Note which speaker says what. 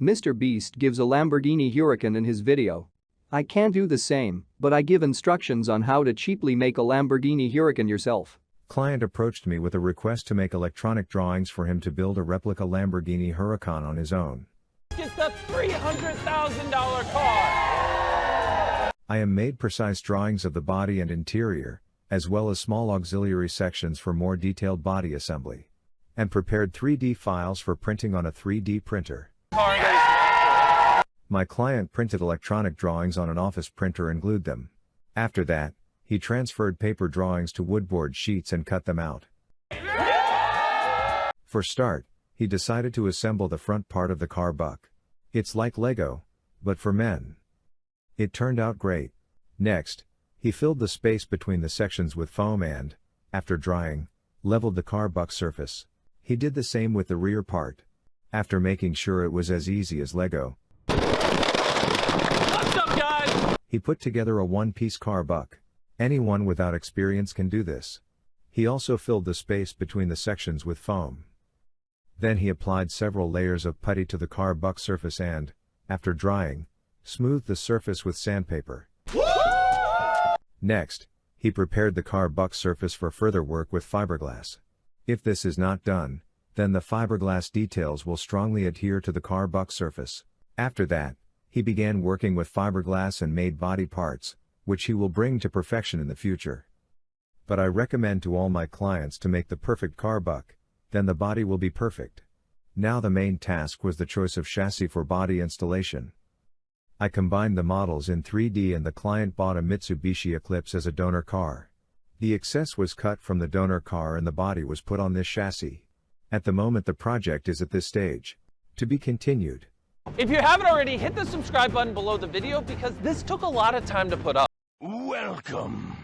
Speaker 1: Mr. Beast gives a Lamborghini Huracan in his video. I can't do the same, but I give instructions on how to cheaply make a Lamborghini Huracan yourself.
Speaker 2: Client approached me with a request to make electronic drawings for him to build a replica Lamborghini Huracan on his own.
Speaker 3: It's the $300,000 car!
Speaker 2: I am made precise drawings of the body and interior, as well as small auxiliary sections for more detailed body assembly. And prepared 3D files for printing on a 3D printer. My client printed electronic drawings on an office printer and glued them. After that, he transferred paper drawings to woodboard sheets and cut them out. For start, he decided to assemble the front part of the car buck. It's like Lego, but for men. It turned out great. Next, he filled the space between the sections with foam and, after drying, leveled the car buck surface. He did the same with the rear part. After making sure it was as easy as Lego,
Speaker 3: What's up, guys?
Speaker 2: he put together a one-piece car buck. Anyone without experience can do this. He also filled the space between the sections with foam. Then he applied several layers of putty to the car buck surface and, after drying, smoothed the surface with sandpaper. Next, he prepared the car buck surface for further work with fiberglass. If this is not done, then the fiberglass details will strongly adhere to the car buck surface. After that, he began working with fiberglass and made body parts, which he will bring to perfection in the future. But I recommend to all my clients to make the perfect car buck, then the body will be perfect. Now the main task was the choice of chassis for body installation. I combined the models in 3D and the client bought a Mitsubishi Eclipse as a donor car. The excess was cut from the donor car and the body was put on this chassis. At the moment the project is at this stage. To be continued.
Speaker 3: If you haven't already, hit the subscribe button below the video because this took a lot of time to put up.
Speaker 4: Welcome.